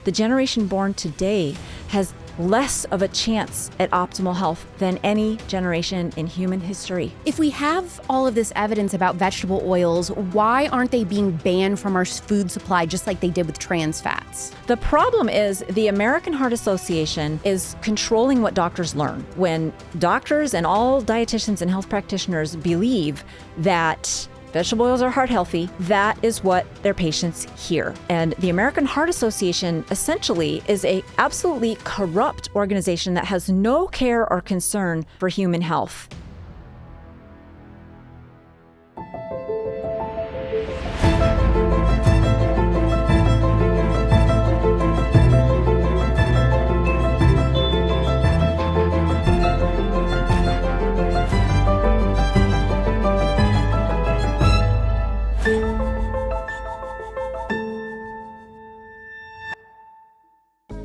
The generation born today has less of a chance at optimal health than any generation in human history. If we have all of this evidence about vegetable oils, why aren't they being banned from our food supply just like they did with trans fats? The problem is the American Heart Association is controlling what doctors learn. When doctors and all dietitians and health practitioners believe that vegetable oils are heart healthy, that is what their patients hear. And the American Heart Association essentially is a absolutely corrupt organization that has no care or concern for human health.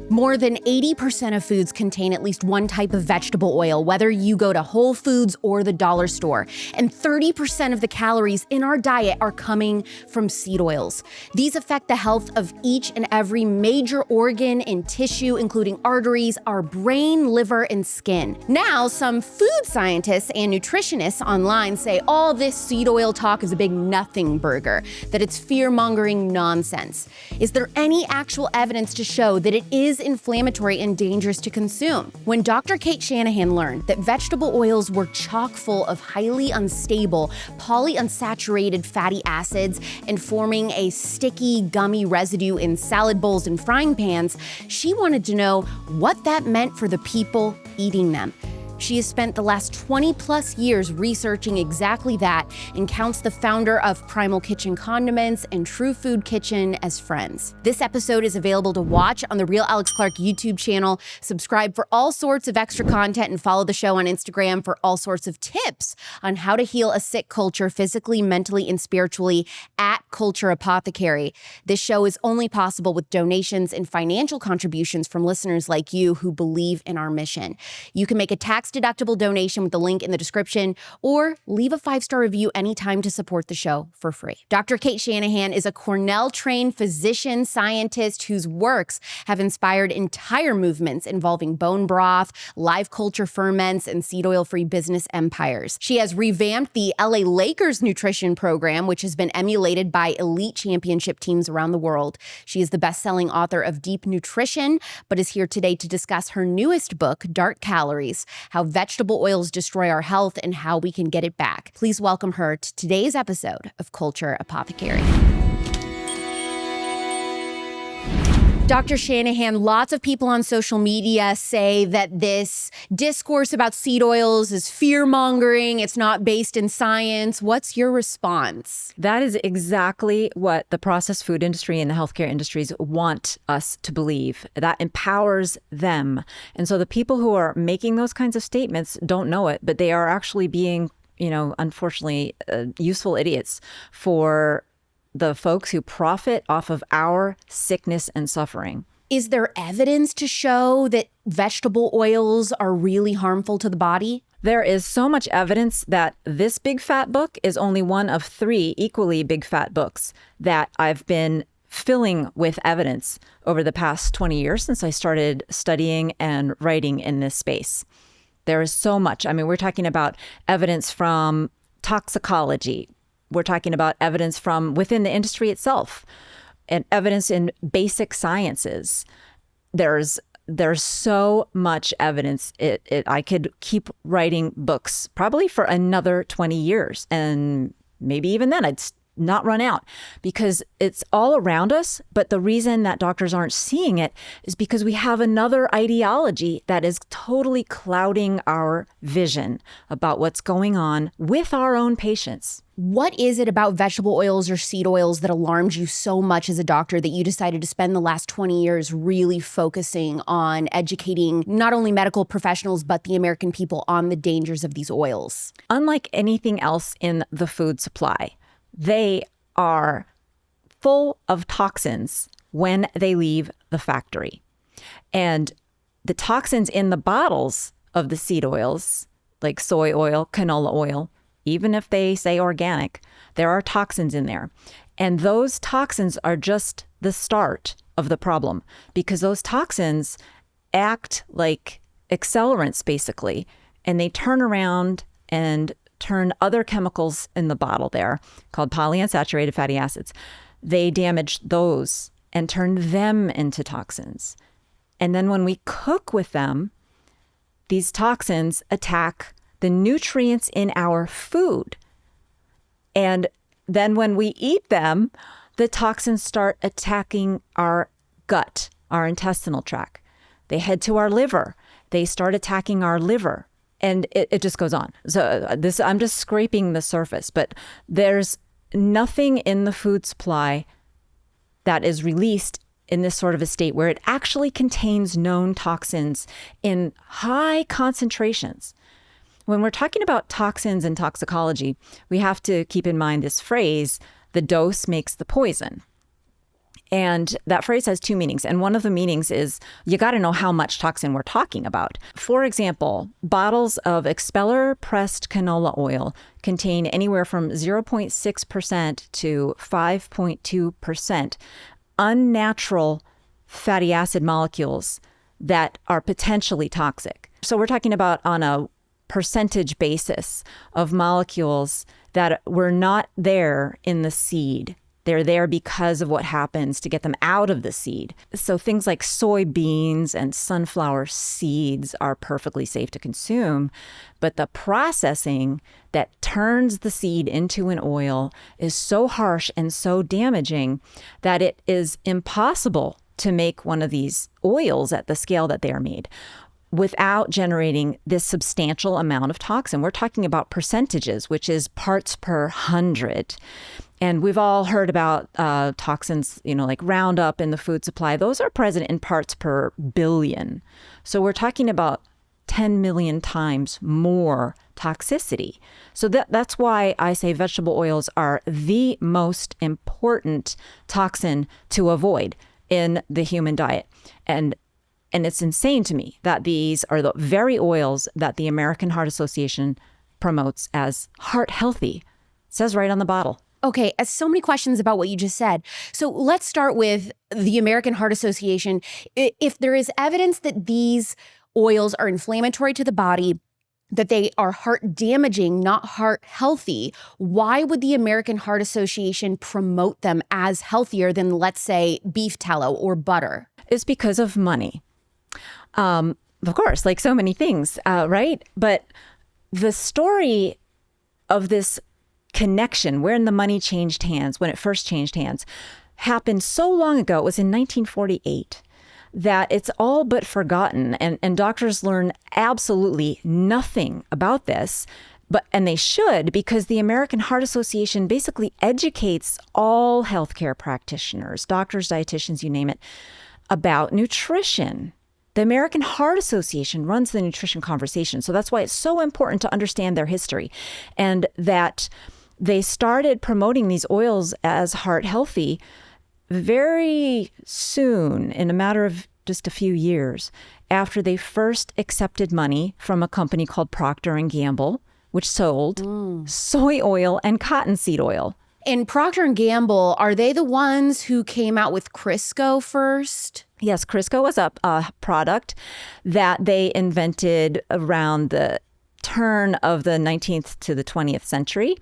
More than 80% of foods contain at least one type of vegetable oil, whether you go to Whole Foods or the dollar store. And 30% of the calories in our diet are coming from seed oils. These affect the health of each and every major organ and tissue, including arteries, our brain, liver, and skin. Now, some food scientists and nutritionists online say all this seed oil talk is a big nothing burger, that it's fear-mongering nonsense. Is there any actual evidence to show that it is inflammatory and dangerous to consume? When Dr. Cate Shanahan learned that vegetable oils were chock full of highly unstable polyunsaturated fatty acids and forming a sticky, gummy residue in salad bowls and frying pans, she wanted to know what that meant for the people eating them. She has spent the last 20 plus years researching exactly that and counts the founder of Primal Kitchen Condiments and True Food Kitchen as friends. This episode is available to watch on the Real Alex Clark YouTube channel. Subscribe for all sorts of extra content and follow the show on Instagram for all sorts of tips on how to heal a sick culture physically, mentally, and spiritually at Culture Apothecary. This show is only possible with donations and financial contributions from listeners like you who believe in our mission. You can make a tax-deductible donation with the link in the description, or leave a 5-star review anytime to support the show for free. Dr. Cate Shanahan is a Cornell-trained physician scientist whose works have inspired entire movements involving bone broth, live culture ferments, and seed oil-free business empires. She has revamped the LA Lakers nutrition program, which has been emulated by elite championship teams around the world. She is the best-selling author of Deep Nutrition, but is here today to discuss her newest book, Dark Calories: How Vegetable Oils Destroy Our Health and How We Can Get It Back. Please welcome her to today's episode of Culture Apothecary. Dr. Shanahan, lots of people on social media say that this discourse about seed oils is fear-mongering. It's not based in science. What's your response? That is exactly what the processed food industry and the healthcare industries want us to believe. That empowers them. And so the people who are making those kinds of statements don't know it, but they are actually being, unfortunately, useful idiots for the folks who profit off of our sickness and suffering. Is there evidence to show that vegetable oils are really harmful to the body? There is so much evidence that this big fat book is only one of 3 equally big fat books that I've been filling with evidence over the past 20 years since I started studying and writing in this space. There is so much. I mean, we're talking about evidence from toxicology. We're talking about evidence from within the industry itself and evidence in basic sciences. There's so much evidence. I could keep writing books probably for another 20 years. And maybe even then I'd not run out because it's all around us. But the reason that doctors aren't seeing it is because we have another ideology that is totally clouding our vision about what's going on with our own patients. What is it about vegetable oils or seed oils that alarmed you so much as a doctor that you decided to spend the last 20 years really focusing on educating not only medical professionals, but the American people on the dangers of these oils? Unlike anything else in the food supply, they are full of toxins when they leave the factory. And the toxins in the bottles of the seed oils, like soy oil, canola oil, even if they say organic, there are toxins in there. And those toxins are just the start of the problem, because those toxins act like accelerants basically, and they turn around and turn other chemicals in the bottle there called polyunsaturated fatty acids. They damage those and turn them into toxins. And then when we cook with them, these toxins attack the nutrients in our food. And then when we eat them, the toxins start attacking our gut, our intestinal tract. They head to our liver. They start attacking our liver. And it just goes on. So I'm just scraping the surface, but there's nothing in the food supply that is released in this sort of a state where it actually contains known toxins in high concentrations. When we're talking about toxins and toxicology, we have to keep in mind this phrase, the dose makes the poison. And that phrase has two meanings. And one of the meanings is you got to know how much toxin we're talking about. For example, bottles of expeller pressed canola oil contain anywhere from 0.6% to 5.2% unnatural fatty acid molecules that are potentially toxic. So we're talking about on a percentage basis of molecules that were not there in the seed. They're there because of what happens to get them out of the seed. So things like soybeans and sunflower seeds are perfectly safe to consume, but the processing that turns the seed into an oil is so harsh and so damaging that it is impossible to make one of these oils at the scale that they are made without generating this substantial amount of toxin. We're talking about percentages, which is parts per 100. And we've all heard about toxins, like Roundup in the food supply. Those are present in parts per billion. So we're talking about 10 million times more toxicity. So that's why I say vegetable oils are the most important toxin to avoid in the human diet. And it's insane to me that these are the very oils that the American Heart Association promotes as heart healthy. It says right on the bottle. Okay, so many questions about what you just said. So let's start with the American Heart Association. If there is evidence that these oils are inflammatory to the body, that they are heart damaging, not heart healthy, why would the American Heart Association promote them as healthier than, let's say, beef tallow or butter? It's because of money. Of course, like so many things, right? But the story of this connection, wherein the money changed hands, when it first changed hands, happened so long ago. It was in 1948 that it's all but forgotten. And doctors learn absolutely nothing about this, and they should, because the American Heart Association basically educates all healthcare practitioners, doctors, dietitians, you name it, about nutrition. The American Heart Association runs the nutrition conversation. So that's why it's so important to understand their history, and that they started promoting these oils as heart healthy very soon, in a matter of just a few years, after they first accepted money from a company called Procter & Gamble, which sold soy oil and cottonseed oil. And Procter & Gamble, are they the ones who came out with Crisco first? Yes, Crisco was a product that they invented around the turn of the 19th to the 20th century.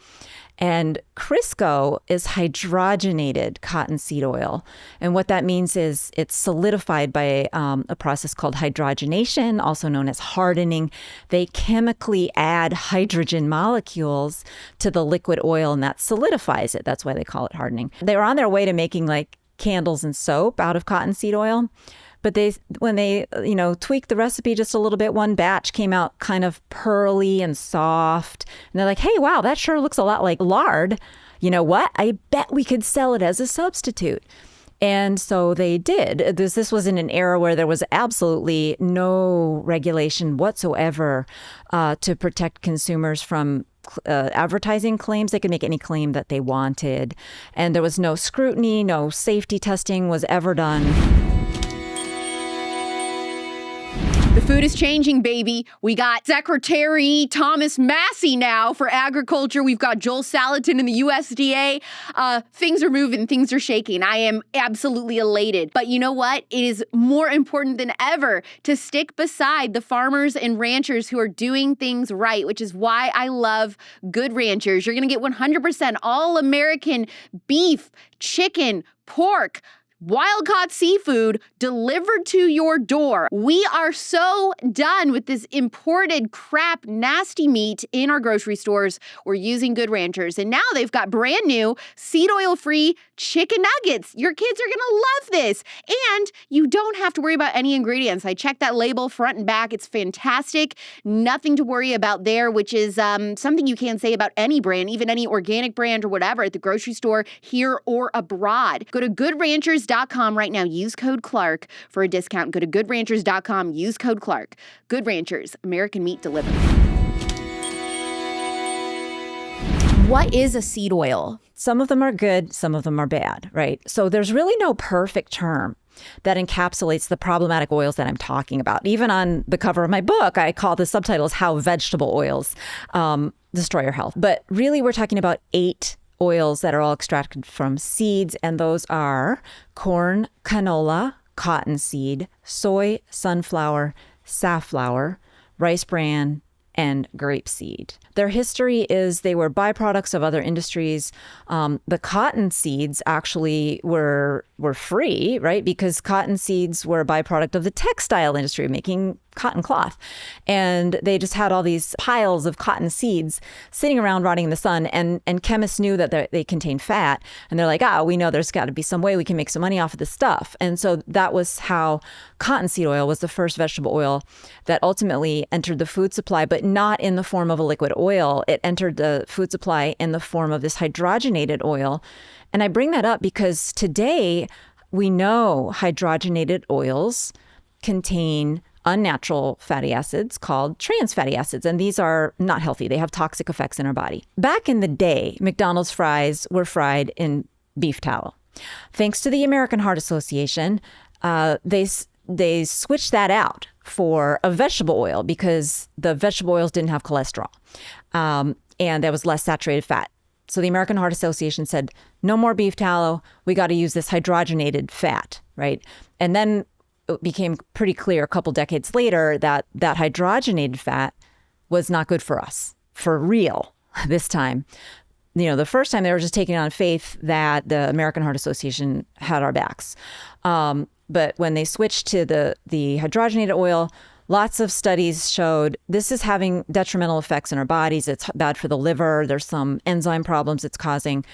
And Crisco is hydrogenated cottonseed oil. And what that means is it's solidified by a process called hydrogenation, also known as hardening. They chemically add hydrogen molecules to the liquid oil, and that solidifies it. That's why they call it hardening. They were on their way to making like candles and soap out of cottonseed oil. But when they tweaked the recipe just a little bit, one batch came out kind of pearly and soft. And they're like, hey, wow, that sure looks a lot like lard. You know what? I bet we could sell it as a substitute. And so they did. This was in an era where there was absolutely no regulation whatsoever to protect consumers from advertising claims. They could make any claim that they wanted. And there was no scrutiny, no safety testing was ever done. The food is changing, baby. We got Secretary Thomas Massey now for agriculture. We've got Joel Salatin in the USDA. Things are moving. Things are shaking. I am absolutely elated. But you know what? It is more important than ever to stick beside the farmers and ranchers who are doing things right, which is why I love Good Ranchers. You're going to get 100% all-American beef, chicken, pork, wild-caught seafood delivered to your door. We are so done with this imported crap, nasty meat in our grocery stores. We're using Good Ranchers. And now they've got brand new seed oil-free chicken nuggets. Your kids are going to love this. And you don't have to worry about any ingredients. I checked that label front and back. It's fantastic. Nothing to worry about there, which is something you can't say about any brand, even any organic brand or whatever at the grocery store here or abroad. Go to goodranchers.com right now. Use code Clark for a discount. Go to goodranchers.com. Use code Clark. Good Ranchers, American meat delivered. What is a seed oil? Some of them are good, some of them are bad, right? So there's really no perfect term that encapsulates the problematic oils that I'm talking about. Even on the cover of my book, I call the subtitles How Vegetable Oils Destroy Your Health. But really, we're talking about 8 oils that are all extracted from seeds, and those are corn, canola, cottonseed, soy, sunflower, safflower, rice bran, and grapeseed. Their history is they were byproducts of other industries. The cotton seeds actually were free, right? Because cotton seeds were a byproduct of the textile industry, making cotton cloth. And they just had all these piles of cotton seeds sitting around rotting in the sun. And chemists knew that they contained fat. And they're like, we know there's got to be some way we can make some money off of this stuff. And so that was how cottonseed oil was the first vegetable oil that ultimately entered the food supply, but not in the form of a liquid oil. It entered the food supply in the form of this hydrogenated oil. And I bring that up because today we know hydrogenated oils contain unnatural fatty acids called trans fatty acids. And these are not healthy. They have toxic effects in our body. Back in the day, McDonald's fries were fried in beef tallow. Thanks to the American Heart Association, they switched that out for a vegetable oil because the vegetable oils didn't have cholesterol. And there was less saturated fat. So the American Heart Association said, no more beef tallow. We got to use this hydrogenated fat, right? And then it became pretty clear a couple decades later that that hydrogenated fat was not good for us, for real, this time. You know, the first time they were just taking it on faith that the American Heart Association had our backs. But when they switched to the hydrogenated oil, lots of studies showed this is having detrimental effects in our bodies. It's bad for the liver. There's some enzyme problems it's causing.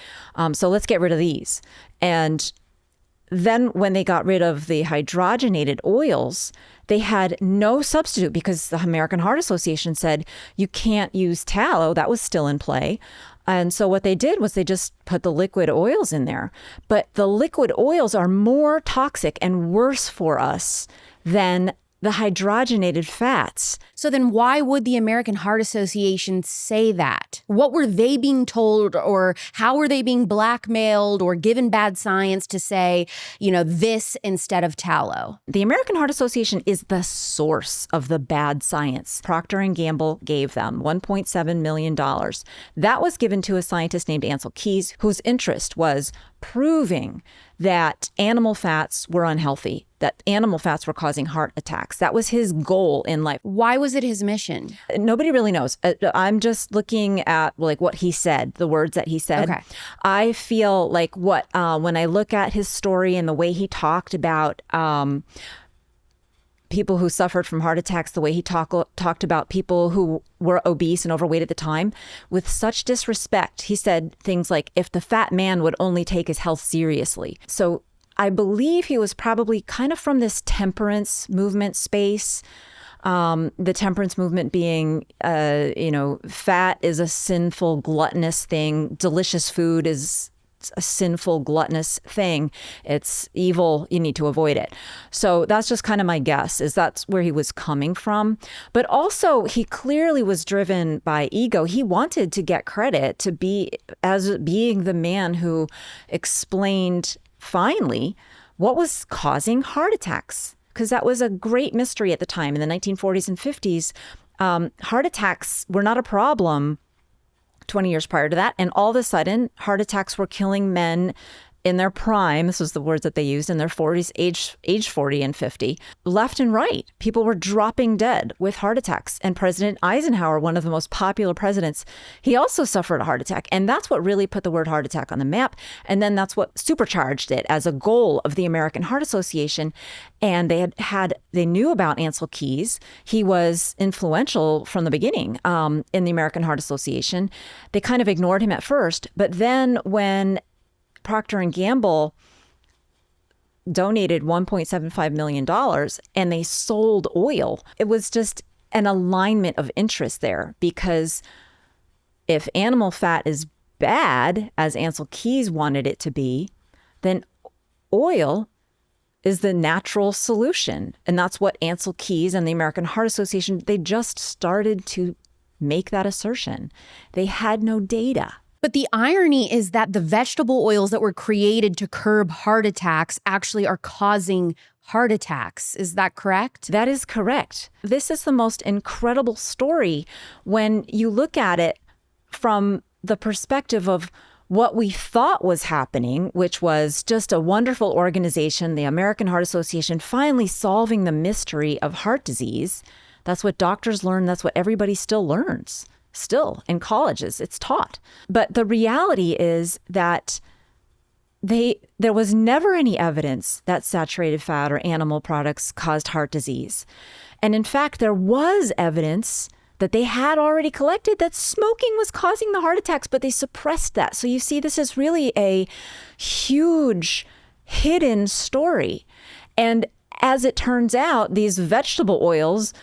So let's get rid of these. And then when they got rid of the hydrogenated oils, they had no substitute because the American Heart Association said you can't use tallow. That was still in play. And so what they did was they just put the liquid oils in there. But the liquid oils are more toxic and worse for us than the hydrogenated fats. So then why would the American Heart Association say that? What were they being told, or how were they being blackmailed or given bad science to say, this instead of tallow? The American Heart Association is the source of the bad science. Procter & Gamble gave them $1.7 million. That was given to a scientist named Ansel Keys, whose interest was proving that animal fats were unhealthy, that animal fats were causing heart attacks. That was his goal in life. Why was it his mission? Nobody really knows. I'm just looking at what he said, the words that he said. Okay. I feel like when I look at his story and the way he talked about people who suffered from heart attacks, the way he talked about people who were obese and overweight at the time, with such disrespect. He said things like, if the fat man would only take his health seriously. So I believe he was probably kind of from this temperance movement space. The temperance movement being, fat is a sinful, gluttonous thing. Delicious food is a sinful, gluttonous thing. It's evil. You need to avoid it. So that's just kind of my guess, is that's where he was coming from. But also, he clearly was driven by ego. He wanted to get credit to be as being the man who explained finally what was causing heart attacks. because that was a great mystery at the time in the 1940s and 50s. Heart attacks were not a problem 20 years prior to that. And all of a sudden, heart attacks were killing men in their prime. This was the words that they used in their 40s, age 40 and 50, left and right. People were dropping dead with heart attacks. And President Eisenhower, one of the most popular presidents, he also suffered a heart attack. And that's what really put the word heart attack on the map. And then that's what supercharged it as a goal of the American Heart Association. And they knew about Ancel Keys. He was influential from the beginning in the American Heart Association. They kind of ignored him at first. But then when Procter & Gamble donated $1.75 million and they sold oil, it was just an alignment of interest there, because if animal fat is bad, as Ancel Keys wanted it to be, then oil is the natural solution. And that's what Ancel Keys and the American Heart Association, they just started to make that assertion. They had no data. But the irony is that the vegetable oils that were created to curb heart attacks actually are causing heart attacks. Is that correct? That is correct. This is the most incredible story when you look at it from the perspective of what we thought was happening, which was just a wonderful organization, the American Heart Association, finally solving the mystery of heart disease. That's what doctors learn. That's what everybody still learns. Still in colleges, it's taught. But the reality is that there was never any evidence that saturated fat or animal products caused heart disease. And in fact, there was evidence that they had already collected that smoking was causing the heart attacks, but they suppressed that. So you see, this is really a huge hidden story. And as it turns out, these vegetable oils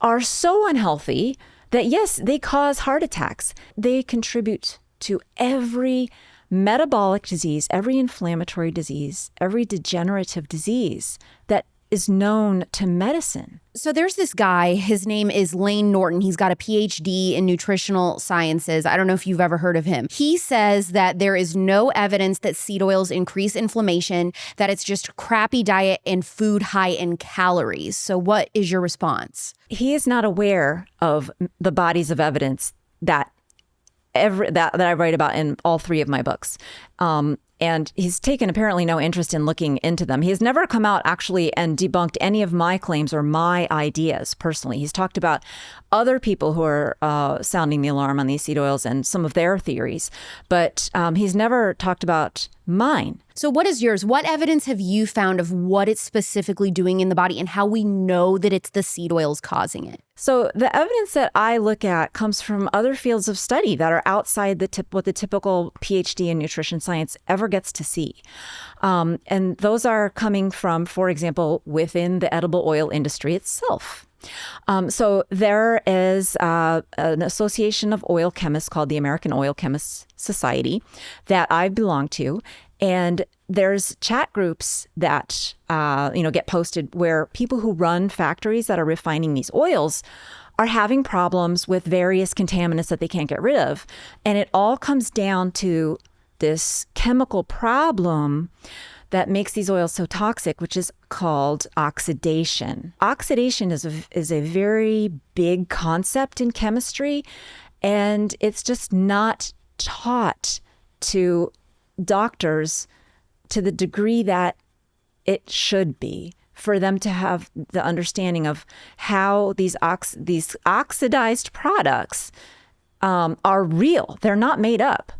are so unhealthy that yes, they cause heart attacks. They contribute to every metabolic disease, every inflammatory disease, every degenerative disease that is known to medicine. So there's this guy, his name is Lane Norton. He's got a PhD in nutritional sciences. I don't know if you've ever heard of him. He says that there is no evidence that seed oils increase inflammation, that it's just a crappy diet and food high in calories. So what is your response? He is not aware of the bodies of evidence that I write about in all three of my books. And he's taken apparently no interest in looking into them. He has never come out actually and debunked any of my claims or my ideas personally. He's talked about other people who are sounding the alarm on these seed oils and some of their theories, but he's never talked about mine. So what is yours? What evidence have you found of what it's specifically doing in the body and how we know that it's the seed oils causing it? So the evidence that I look at comes from other fields of study that are outside what the typical PhD in nutrition science ever gets to see. And those are coming from, for example, within the edible oil industry itself. So there is an association of oil chemists called the American Oil Chemists Society that I belong to. And there's chat groups that, get posted where people who run factories that are refining these oils are having problems with various contaminants that they can't get rid of. And it all comes down to this chemical problem that makes these oils so toxic, which is called oxidation. Oxidation is a very big concept in chemistry, and it's just not taught to doctors to the degree that it should be, for them to have the understanding of how these oxidized products are real. They're not made up.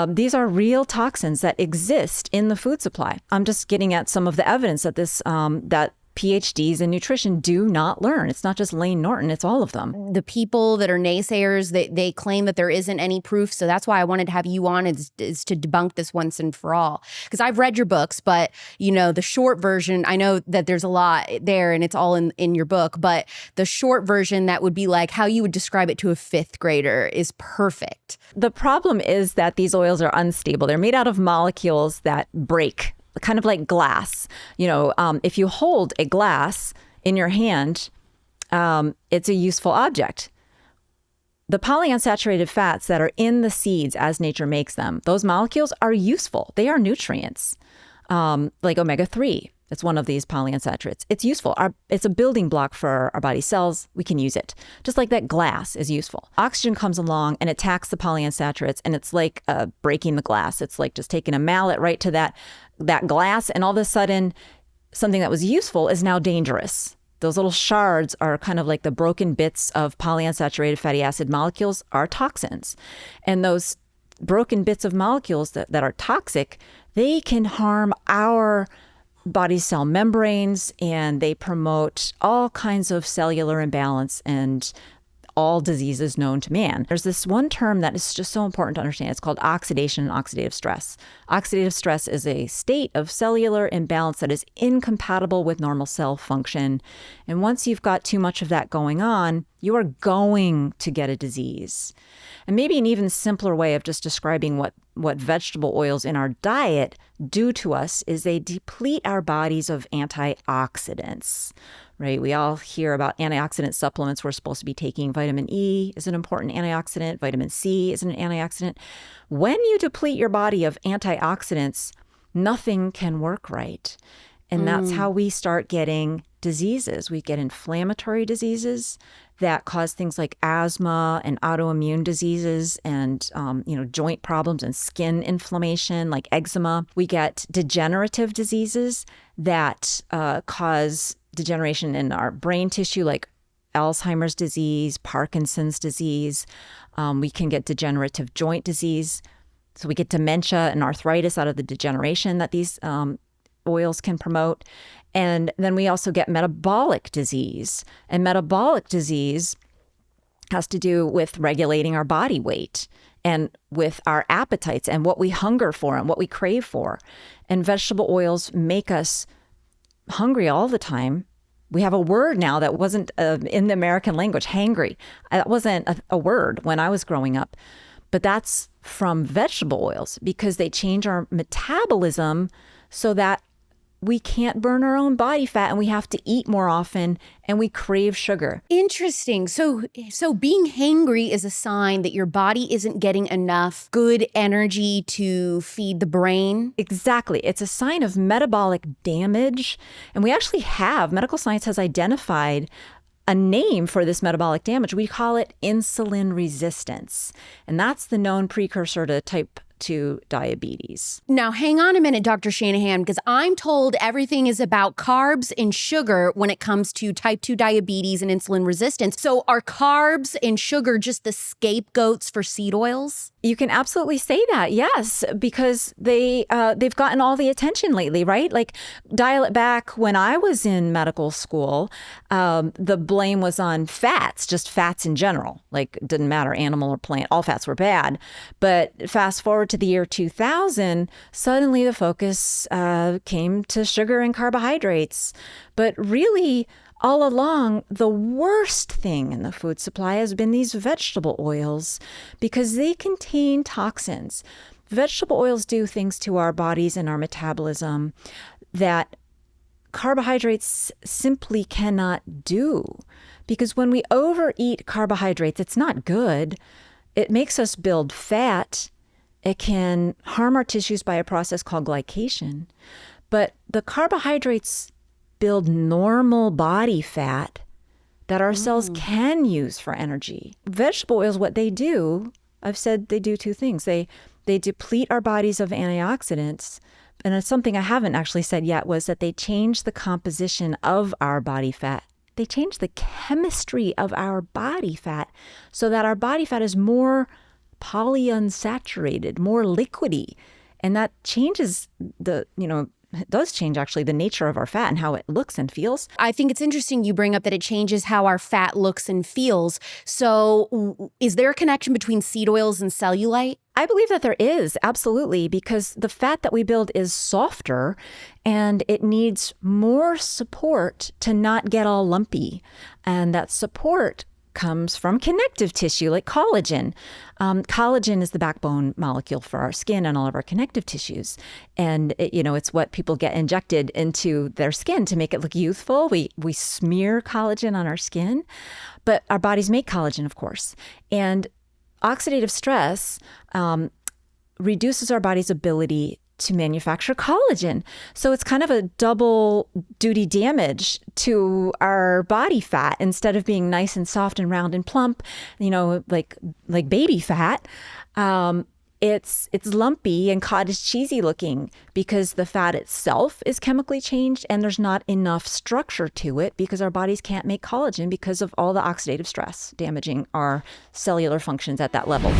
These are real toxins that exist in the food supply. I'm just getting at some of the evidence that that PhDs in nutrition do not learn. It's not just Lane Norton, it's all of them. The people that are naysayers, they claim that there isn't any proof. So that's why I wanted to have you on is to debunk this once and for all. Because I've read your books, but the short version, I know that there's a lot there and it's all in your book, but the short version that would be like how you would describe it to a fifth grader is perfect. The problem is that these oils are unstable. They're made out of molecules that break, kind of like glass. If you hold a glass in your hand, it's a useful object. The polyunsaturated fats that are in the seeds as nature makes them, those molecules are useful. They are nutrients, like omega-3. It's one of these polyunsaturates. It's useful. It's a building block for our body cells. We can use it. Just like that glass is useful. Oxygen comes along and attacks the polyunsaturates, and it's like breaking the glass. It's like just taking a mallet right to that glass, and all of a sudden, something that was useful is now dangerous. Those little shards are kind of like the broken bits of polyunsaturated fatty acid molecules are toxins. And those broken bits of molecules that are toxic, they can harm our body cell membranes, and they promote all kinds of cellular imbalance and all diseases known to man. There's this one term that is just so important to understand. It's called oxidation and oxidative stress. Oxidative stress is a state of cellular imbalance that is incompatible with normal cell function. And once you've got too much of that going on, you are going to get a disease. And maybe an even simpler way of just describing what vegetable oils in our diet do to us is they deplete our bodies of antioxidants, right? We all hear about antioxidant supplements we're supposed to be taking. Vitamin E is an important antioxidant. Vitamin C is an antioxidant. When you deplete your body of antioxidants, nothing can work right. And that's how we start getting diseases. We get inflammatory diseases that cause things like asthma and autoimmune diseases and, joint problems and skin inflammation like eczema. We get degenerative diseases that cause degeneration in our brain tissue like Alzheimer's disease, Parkinson's disease. We can get degenerative joint disease. So we get dementia and arthritis out of the degeneration that these oils can promote. And then we also get metabolic disease. And metabolic disease has to do with regulating our body weight and with our appetites and what we hunger for and what we crave for. And vegetable oils make us hungry all the time. We have a word now that wasn't in the American language, hangry. That wasn't a word when I was growing up. But that's from vegetable oils because they change our metabolism so that we can't burn our own body fat and we have to eat more often and we crave sugar. Interesting. So being hangry is a sign that your body isn't getting enough good energy to feed the brain? Exactly. It's a sign of metabolic damage. And we actually medical science has identified a name for this metabolic damage. We call it insulin resistance. And that's the known precursor to type 2 diabetes. Now, hang on a minute, Dr. Shanahan, because I'm told everything is about carbs and sugar when it comes to type 2 diabetes and insulin resistance. So are carbs and sugar just the scapegoats for seed oils? You can absolutely say that, yes, because they've gotten all the attention lately, right? Like, dial it back when I was in medical school, the blame was on fats, just fats in general. Like, it didn't matter, animal or plant, all fats were bad. But fast forward to the year 2000, suddenly the focus came to sugar and carbohydrates. But really, all along, the worst thing in the food supply has been these vegetable oils because they contain toxins. Vegetable oils do things to our bodies and our metabolism that carbohydrates simply cannot do. Because when we overeat carbohydrates, it's not good. It makes us build fat. It can harm our tissues by a process called glycation. But the carbohydrates build normal body fat that our cells can use for energy. Vegetable oils, what they do, I've said they do two things. They deplete our bodies of antioxidants. And it's something I haven't actually said yet was that they change the composition of our body fat. They change the chemistry of our body fat so that our body fat is more polyunsaturated, more liquidy. And that changes it does change actually the nature of our fat and how it looks and feels. I think it's interesting you bring up that it changes how our fat looks and feels. So is there a connection between seed oils and cellulite? I believe that there is, absolutely, because the fat that we build is softer and it needs more support to not get all lumpy. And that support comes from connective tissue like collagen. Collagen is the backbone molecule for our skin and all of our connective tissues. And it's what people get injected into their skin to make it look youthful. We smear collagen on our skin, but our bodies make collagen, of course. And oxidative stress reduces our body's ability to manufacture collagen. So it's kind of a double duty damage to our body fat. Instead of being nice and soft and round and plump, like baby fat, it's lumpy and cottage cheesy looking because the fat itself is chemically changed and there's not enough structure to it because our bodies can't make collagen because of all the oxidative stress damaging our cellular functions at that level.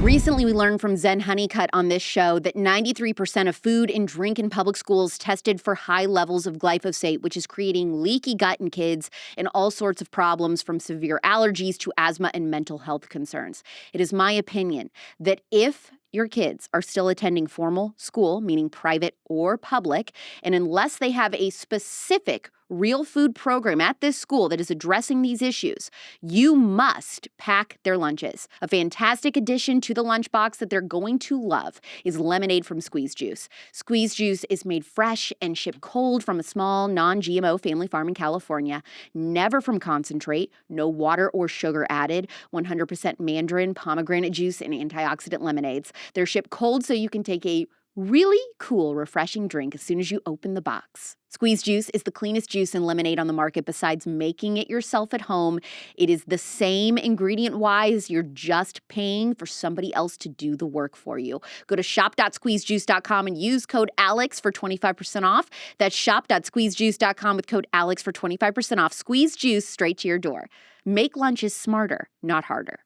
Recently, we learned from Zen Honeycutt on this show that 93% of food and drink in public schools tested for high levels of glyphosate, which is creating leaky gut in kids and all sorts of problems from severe allergies to asthma and mental health concerns. It is my opinion that if your kids are still attending formal school, meaning private or public, and unless they have a specific real food program at this school that is addressing these issues, you must pack their lunches. A fantastic addition to the lunchbox that they're going to love is lemonade from Squeeze Juice. Squeeze Juice is made fresh and shipped cold from a small non-GMO family farm in California, never from concentrate, no water or sugar added, 100% mandarin, pomegranate juice, and antioxidant lemonades. They're shipped cold so you can take a really cool, refreshing drink as soon as you open the box. Squeeze Juice is the cleanest juice and lemonade on the market besides making it yourself at home. It is the same ingredient-wise. You're just paying for somebody else to do the work for you. Go to shop.squeezejuice.com and use code ALEX for 25% off. That's shop.squeezejuice.com with code ALEX for 25% off. Squeeze Juice straight to your door. Make lunches smarter, not harder.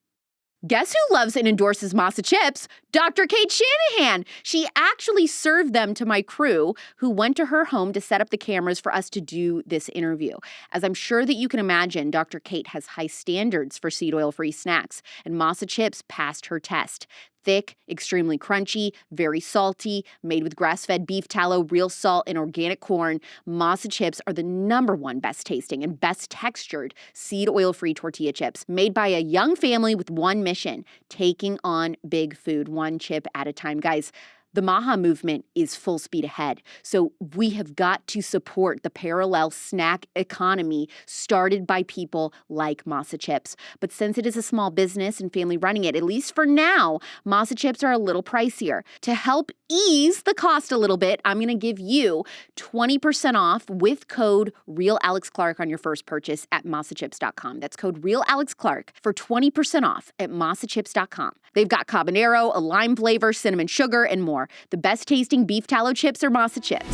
Guess who loves and endorses MASA Chips? Dr. Cate Shanahan. She actually served them to my crew who went to her home to set up the cameras for us to do this interview. As I'm sure that you can imagine, Dr. Cate has high standards for seed oil-free snacks, and MASA Chips passed her test. Thick, extremely crunchy, very salty, made with grass-fed beef tallow, real salt, and organic corn, MASA Chips are the #1 best tasting and best textured seed oil-free tortilla chips made by a young family with one mission, taking on big food, one chip at a time. Guys, the MAHA movement is full speed ahead. So we have got to support the parallel snack economy started by people like MASA Chips. But since it is a small business and family running it, at least for now, MASA Chips are a little pricier. To help ease the cost a little bit, I'm going to give you 20% off with code RealAlexClark on your first purchase at masachips.com. That's code RealAlexClark for 20% off at masachips.com. They've got habanero, a lime flavor, cinnamon sugar, and more. The best tasting beef tallow chips are MASA Chips.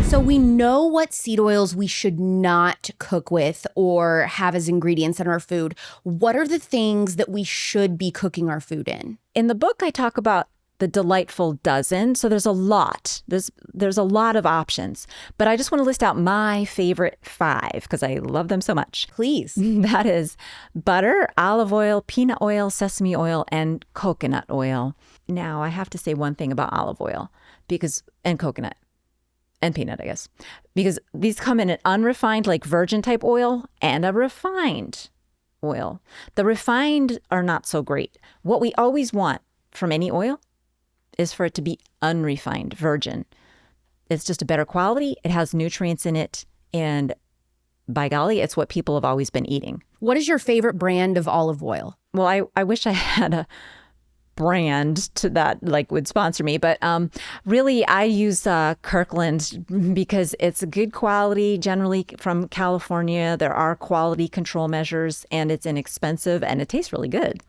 So we know what seed oils we should not cook with or have as ingredients in our food. What are the things that we should be cooking our food in? In the book, I talk about the delightful dozen. So there's a lot. There's a lot of options. But I just want to list out my favorite 5 because I love them so much. Please. That is butter, olive oil, peanut oil, sesame oil, and coconut oil. Now, I have to say one thing about olive oil and coconut and peanut, I guess, because these come in an unrefined, like virgin type oil and a refined oil. The refined are not so great. What we always want from any oil is for it to be unrefined, virgin. It's just a better quality. It has nutrients in it. And by golly, it's what people have always been eating. What is your favorite brand of olive oil? Well, I wish I had a brand to that would sponsor me. But really, I use Kirkland because it's a good quality, generally from California. There are quality control measures and it's inexpensive and it tastes really good.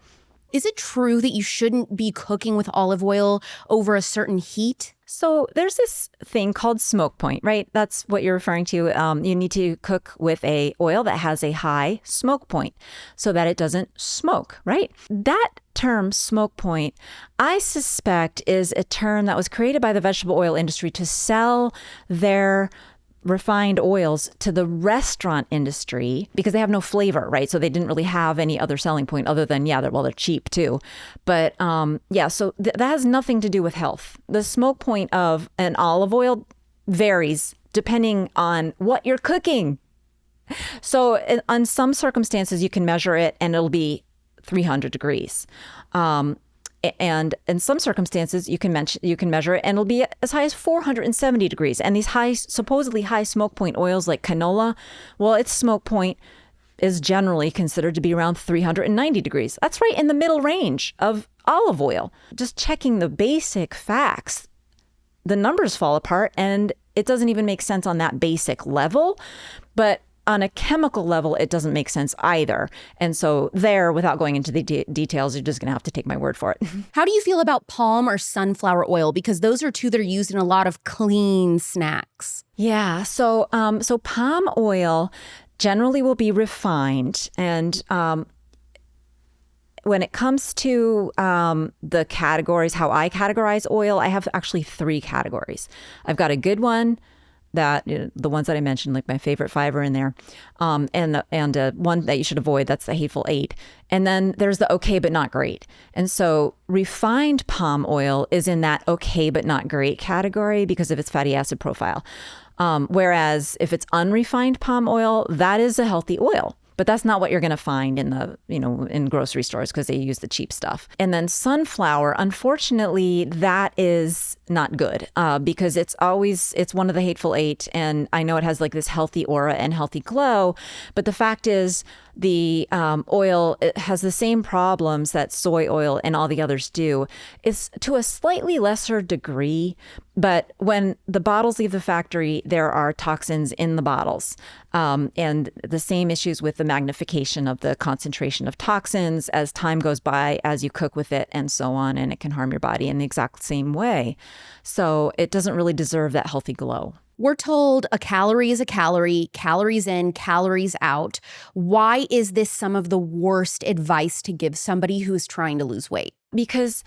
Is it true that you shouldn't be cooking with olive oil over a certain heat? So there's this thing called smoke point, right? That's what you're referring to. You need to cook with a oil that has a high smoke point so that it doesn't smoke, right? That term smoke point, I suspect is a term that was created by the vegetable oil industry to sell their refined oils to the restaurant industry because they have no flavor, right? So they didn't really have any other selling point other than, they're cheap too. But so that has nothing to do with health. The smoke point of an olive oil varies depending on what you're cooking. So on some circumstances, you can measure it and it'll be 300 degrees. And in some circumstances, you can measure it and it'll be as high as 470 degrees. And these supposedly high smoke point oils like canola, well, its smoke point is generally considered to be around 390 degrees. That's right in the middle range of olive oil. Just checking the basic facts, the numbers fall apart, and it doesn't even make sense on that basic level. But on a chemical level, it doesn't make sense either. And so there, without going into the details, you're just going to have to take my word for it. How do you feel about palm or sunflower oil? Because those are two that are used in a lot of clean snacks. Yeah. So palm oil generally will be refined. And when it comes to the categories, how I categorize oil, I have actually 3 categories. I've got a good one, that the ones that I mentioned, like my favorite 5 are in there, and one that you should avoid, that's the hateful 8. And then there's the okay but not great. And so refined palm oil is in that okay but not great category because of its fatty acid profile. Whereas if it's unrefined palm oil, that is a healthy oil. But that's not what you're going to find in in grocery stores because they use the cheap stuff. And then sunflower, unfortunately, that is not good because it's one of the hateful 8. And I know it has like this healthy aura and healthy glow. But the fact is the oil, it has the same problems that soy oil and all the others do. It's to a slightly lesser degree. But when the bottles leave the factory, there are toxins in the bottles. And the same issues with the magnification of the concentration of toxins as time goes by, as you cook with it and so on, and it can harm your body in the exact same way. So it doesn't really deserve that healthy glow. We're told a calorie is a calorie, calories in, calories out. Why is this some of the worst advice to give somebody who is trying to lose weight? Because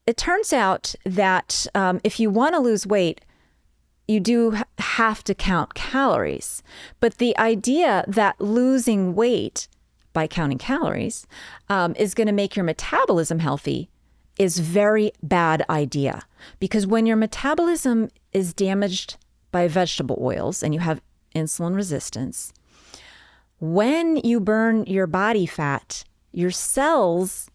it turns out that if you want to lose weight, you do have to count calories. But the idea that losing weight by counting calories is going to make your metabolism healthy is very bad idea. Because when your metabolism is damaged by vegetable oils and you have insulin resistance, when you burn your body fat, your cells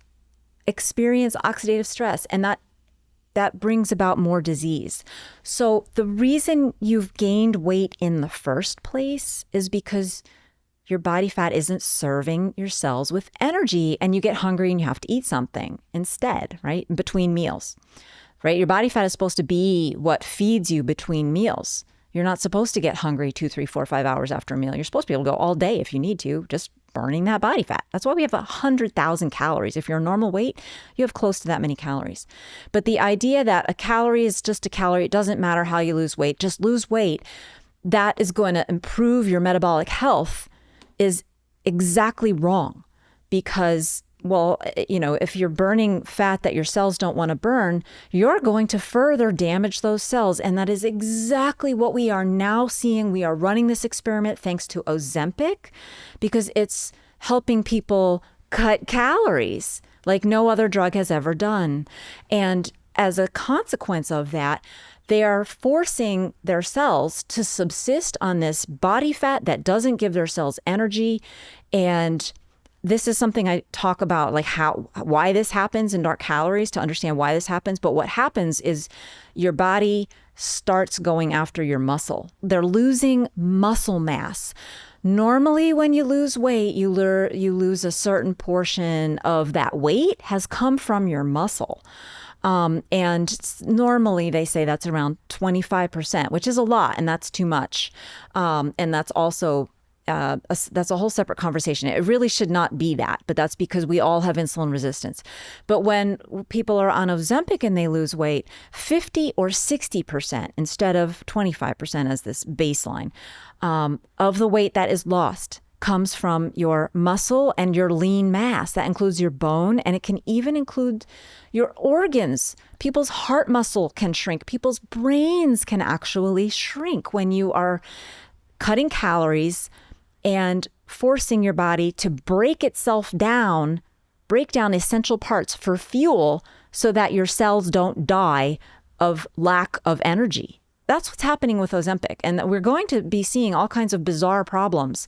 experience oxidative stress, and that brings about more disease. So the reason you've gained weight in the first place is because your body fat isn't serving your cells with energy, and you get hungry and you have to eat something instead, right? In between meals, right? Your body fat is supposed to be what feeds you between meals. You're not supposed to get hungry 2, 3, 4, 5 hours after a meal. You're supposed to be able to go all day if you need to, just burning that body fat. That's why we have 100,000 calories. If you're a normal weight, you have close to that many calories. But the idea that a calorie is just a calorie, it doesn't matter how you lose weight, just lose weight, that is going to improve your metabolic health is exactly wrong. Because, well, if you're burning fat that your cells don't want to burn, you're going to further damage those cells. And that is exactly what we are now seeing. We are running this experiment thanks to Ozempic because it's helping people cut calories like no other drug has ever done. And as a consequence of that, they are forcing their cells to subsist on this body fat that doesn't give their cells energy. And this is something I talk about, like why this happens in Dark Calories, to understand why this happens. But what happens is your body starts going after your muscle. They're losing muscle mass. Normally, when you lose weight, you lose a certain portion of that weight has come from your muscle. And normally they say that's around 25%, which is a lot, and that's too much. And that's also that's a whole separate conversation. It really should not be that, but that's because we all have insulin resistance. But when people are on Ozempic and they lose weight, 50 or 60% instead of 25% as this baseline of the weight that is lost comes from your muscle and your lean mass. That includes your bone, and it can even include your organs. People's heart muscle can shrink. People's brains can actually shrink when you are cutting calories and forcing your body to break itself down, break down essential parts for fuel so that your cells don't die of lack of energy. That's what's happening with Ozempic. And we're going to be seeing all kinds of bizarre problems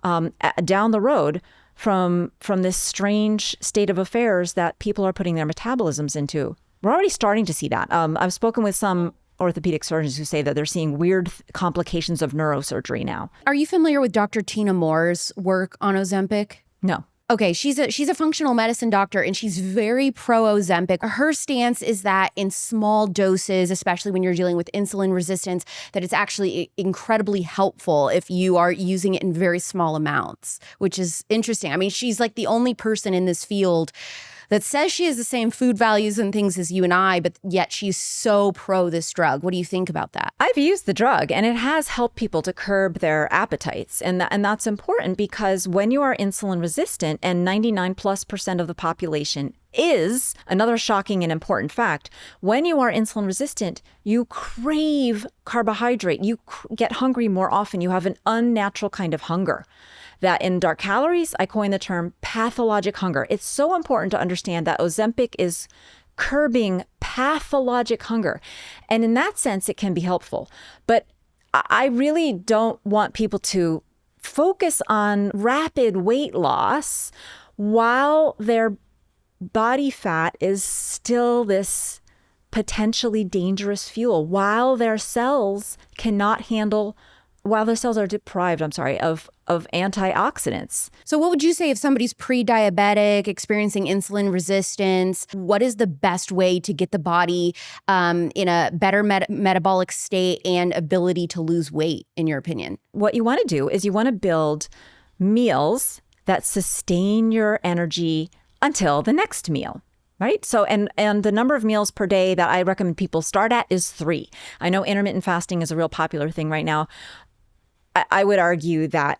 down the road from this strange state of affairs that people are putting their metabolisms into. We're already starting to see that. I've spoken with some orthopedic surgeons who say that they're seeing weird complications of neurosurgery now. Are you familiar with Dr. Tina Moore's work on Ozempic? No. Okay, she's a functional medicine doctor, and she's very pro Ozempic. Her stance is that in small doses, especially when you're dealing with insulin resistance, that it's actually incredibly helpful if you are using it in very small amounts, which is interesting. I mean, she's like the only person in this field that says she has the same food values and things as you and I, but yet she's so pro this drug. What do you think about that? I've used the drug, and it has helped people to curb their appetites. And that's important because when you are insulin resistant, and 99+% of the population is, another shocking and important fact, when you are insulin resistant, you crave carbohydrate. You get hungry more often. You have an unnatural kind of hunger. That in Dark Calories, I coined the term pathologic hunger. It's so important to understand that Ozempic is curbing pathologic hunger. And in that sense, it can be helpful. But I really don't want people to focus on rapid weight loss while their body fat is still this potentially dangerous fuel, while their cells are deprived, of antioxidants. So what would you say if somebody's pre-diabetic, experiencing insulin resistance? What is the best way to get the body in a better metabolic state and ability to lose weight, in your opinion? What you want to do is you want to build meals that sustain your energy until the next meal. Right? So, and the number of meals per day that I recommend people start at is 3. I know intermittent fasting is a real popular thing right now. I would argue that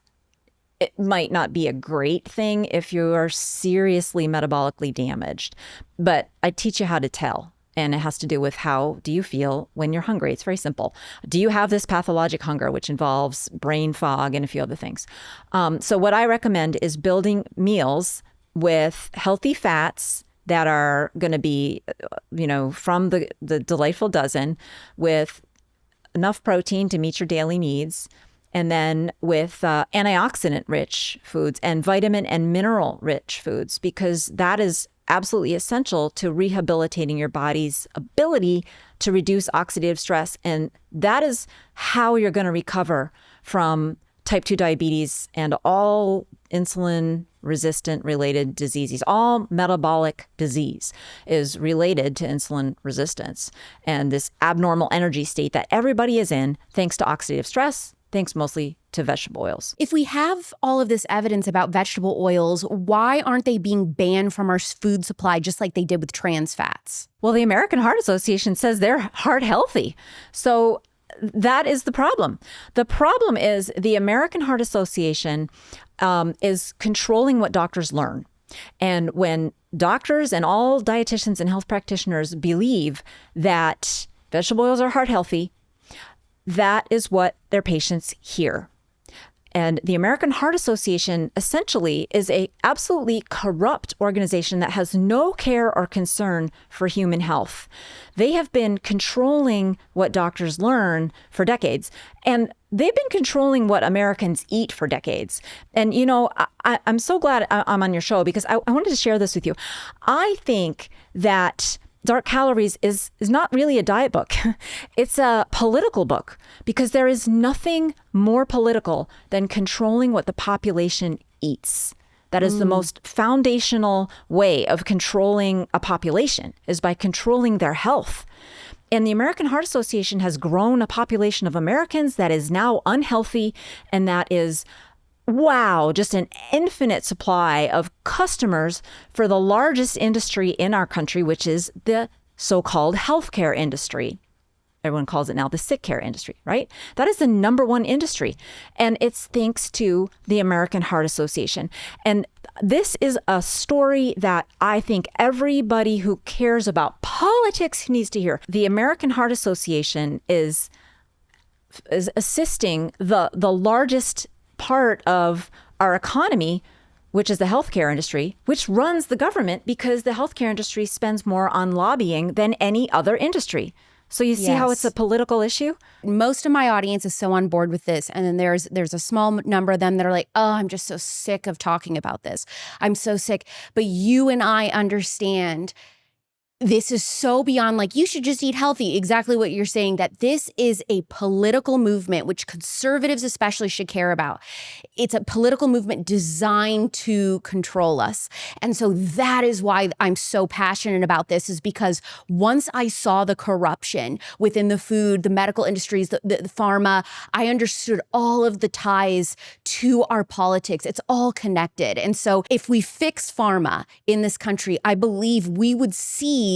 it might not be a great thing if you are seriously metabolically damaged, but I teach you how to tell. And it has to do with how do you feel when you're hungry. It's very simple. Do you have this pathologic hunger, which involves brain fog and a few other things? So what I recommend is building meals with healthy fats that are going to be, from the delightful dozen, with enough protein to meet your daily needs, and then with antioxidant-rich foods and vitamin and mineral-rich foods, because that is absolutely essential to rehabilitating your body's ability to reduce oxidative stress. And that is how you're going to recover from type 2 diabetes and all insulin-resistant related diseases. All metabolic disease is related to insulin resistance and this abnormal energy state that everybody is in thanks to oxidative stress, thanks mostly to vegetable oils. If we have all of this evidence about vegetable oils, why aren't they being banned from our food supply just like they did with trans fats? Well, the American Heart Association says they're heart healthy. So that is the problem. The problem is the American Heart Association is controlling what doctors learn. And when doctors and all dietitians and health practitioners believe that vegetable oils are heart healthy, that is what their patients hear. And the American Heart Association essentially is a absolutely corrupt organization that has no care or concern for human health. They have been controlling what doctors learn for decades, and they've been controlling what Americans eat for decades. And, I'm so glad I'm on your show because I wanted to share this with you. I think that Dark Calories is not really a diet book. It's a political book because there is nothing more political than controlling what the population eats. That is the most foundational way of controlling a population, is by controlling their health. And the American Heart Association has grown a population of Americans that is now unhealthy, and that is just an infinite supply of customers for the largest industry in our country, which is the so-called healthcare industry. Everyone calls it now the sick care industry, right? That is the number one industry. And it's thanks to the American Heart Association. And this is a story that I think everybody who cares about politics needs to hear. The American Heart Association is assisting the largest part of our economy, which is the healthcare industry, which runs the government because the healthcare industry spends more on lobbying than any other industry. So you see how it's a political issue? Most of my audience is so on board with this. And then there's a small number of them that are like, oh, I'm just so sick of talking about this. I'm so sick. But you and I understand this is so beyond like, you should just eat healthy. Exactly what you're saying, that this is a political movement, which conservatives especially should care about. It's a political movement designed to control us. And so that is why I'm so passionate about this, is because once I saw the corruption within the food, the medical industries, the pharma, I understood all of the ties to our politics. It's all connected. And so if we fix pharma in this country, I believe we would see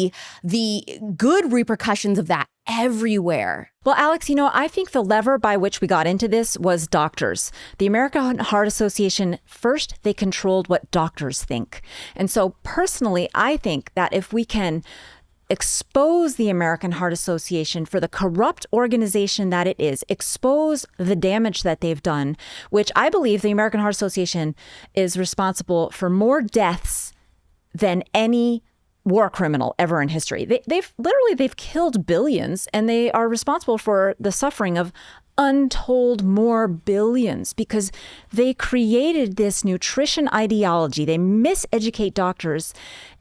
the good repercussions of that everywhere. Well, Alex, I think the lever by which we got into this was doctors. The American Heart Association, first, they controlled what doctors think. And so personally, I think that if we can expose the American Heart Association for the corrupt organization that it is, expose the damage that they've done, which I believe the American Heart Association is responsible for more deaths than any war criminal ever in history. They've killed billions, and they are responsible for the suffering of untold more billions because they created this nutrition ideology. They miseducate doctors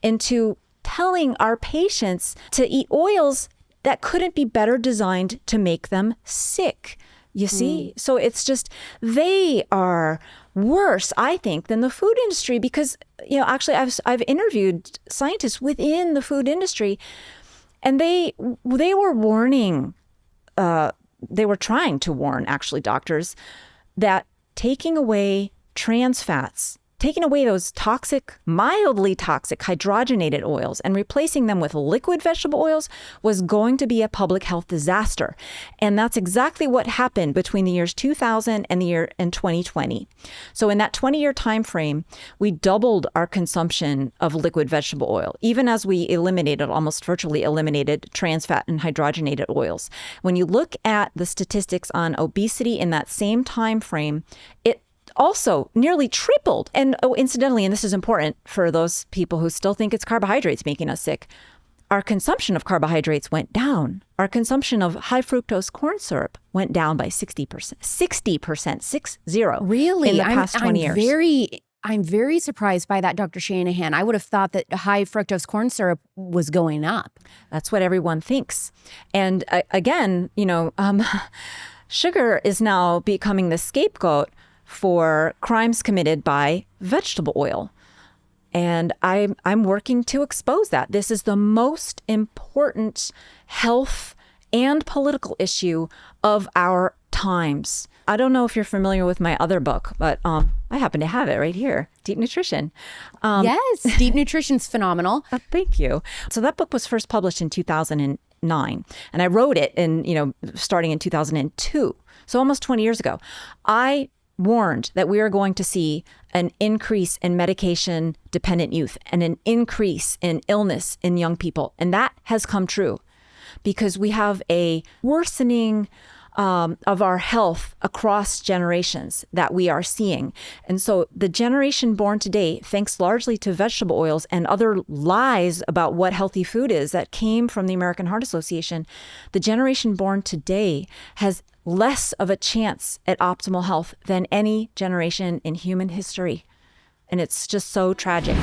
into telling our patients to eat oils that couldn't be better designed to make them sick. You see? So it's just, they are worse, I think, than the food industry because, actually I've interviewed scientists within the food industry, and they were warning, they were trying to warn actually doctors that taking away trans fats, taking away those toxic, mildly toxic hydrogenated oils and replacing them with liquid vegetable oils was going to be a public health disaster. And that's exactly what happened between the years 2000 and the year in 2020. So in that 20-year time frame, we doubled our consumption of liquid vegetable oil, even as we almost virtually eliminated trans fat and hydrogenated oils. When you look at the statistics on obesity in that same time frame, it also nearly tripled. And incidentally, and this is important for those people who still think it's carbohydrates making us sick, our consumption of carbohydrates went down. Our consumption of high fructose corn syrup went down by 60%. 60%, 60. Really? In the past 20 years. I'm very surprised by that, Dr. Shanahan. I would have thought that high fructose corn syrup was going up. That's what everyone thinks. And again, sugar is now becoming the scapegoat for crimes committed by vegetable oil. And I'm working to expose that. This is the most important health and political issue of our times. I don't know if you're familiar with my other book, but I happen to have it right here, Deep Nutrition. Yes, Deep Nutrition's phenomenal. Thank you. So that book was first published in 2009, and I wrote it starting in 2002, so almost 20 years ago. I warned that we are going to see an increase in medication-dependent youth and an increase in illness in young people. And that has come true because we have a worsening of our health across generations that we are seeing. And so the generation born today, thanks largely to vegetable oils and other lies about what healthy food is that came from the American Heart Association, the generation born today has less of a chance at optimal health than any generation in human history. And it's just so tragic.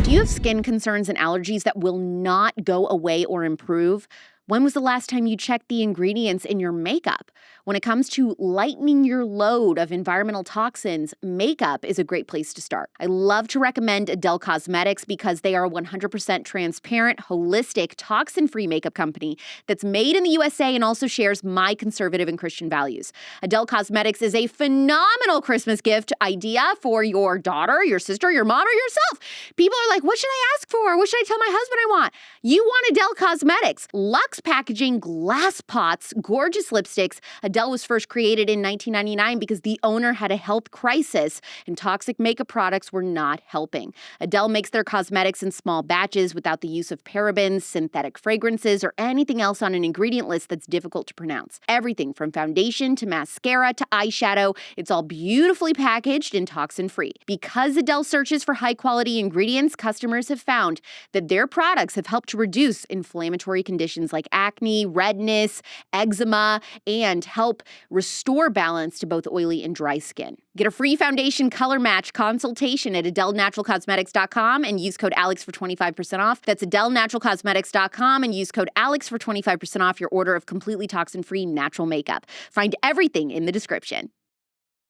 Do you have skin concerns and allergies that will not go away or improve? When was the last time you checked the ingredients in your makeup? When it comes to lightening your load of environmental toxins, makeup is a great place to start. I love to recommend Adele Cosmetics because they are a 100% transparent, holistic, toxin-free makeup company that's made in the USA and also shares my conservative and Christian values. Adele Cosmetics is a phenomenal Christmas gift idea for your daughter, your sister, your mom, or yourself. People are like, what should I ask for? What should I tell my husband I want? You want Adele Cosmetics. Luxe packaging, glass pots, gorgeous lipsticks. Adele was first created in 1999 because the owner had a health crisis and toxic makeup products were not helping. Adele makes their cosmetics in small batches without the use of parabens, synthetic fragrances, or anything else on an ingredient list that's difficult to pronounce. Everything from foundation to mascara to eyeshadow, it's all beautifully packaged and toxin-free. Because Adele searches for high-quality ingredients, customers have found that their products have helped to reduce inflammatory conditions like like acne, redness, eczema, and help restore balance to both oily and dry skin. Get a free foundation color match consultation at AdeleNaturalCosmetics.com and use code ALEX for 25% off. That's AdeleNaturalCosmetics.com and use code ALEX for 25% off your order of completely toxin-free natural makeup. Find everything in the description.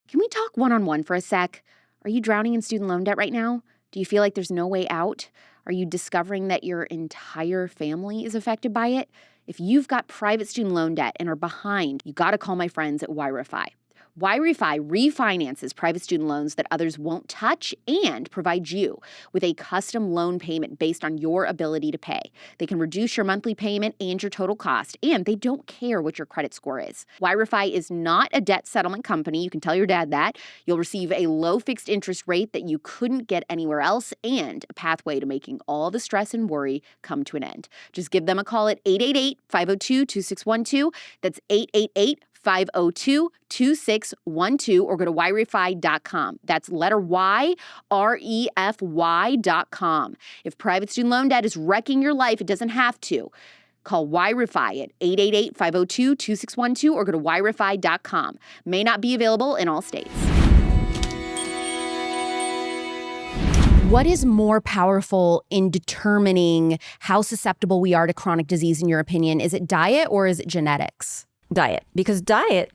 Can we talk one-on-one for a sec? Are you drowning in student loan debt right now? Do you feel like there's no way out? Are you discovering that your entire family is affected by it? If you've got private student loan debt and are behind, you got to call my friends at YRefy. YRefy refinances private student loans that others won't touch and provides you with a custom loan payment based on your ability to pay. They can reduce your monthly payment and your total cost, and they don't care what your credit score is. YRefy is not a debt settlement company. You can tell your dad that. You'll receive a low fixed interest rate that you couldn't get anywhere else and a pathway to making all the stress and worry come to an end. Just give them a call at 888-502-2612. That's 888-502-2612 or go to YRefy.com. That's letter Y, REFY.com. If private student loan debt is wrecking your life, it doesn't have to. Call YRefy at 888-502-2612 or go to YRefy.com. May not be available in all states. What is more powerful in determining how susceptible we are to chronic disease, in your opinion? Is it diet or is it genetics? Diet, because diet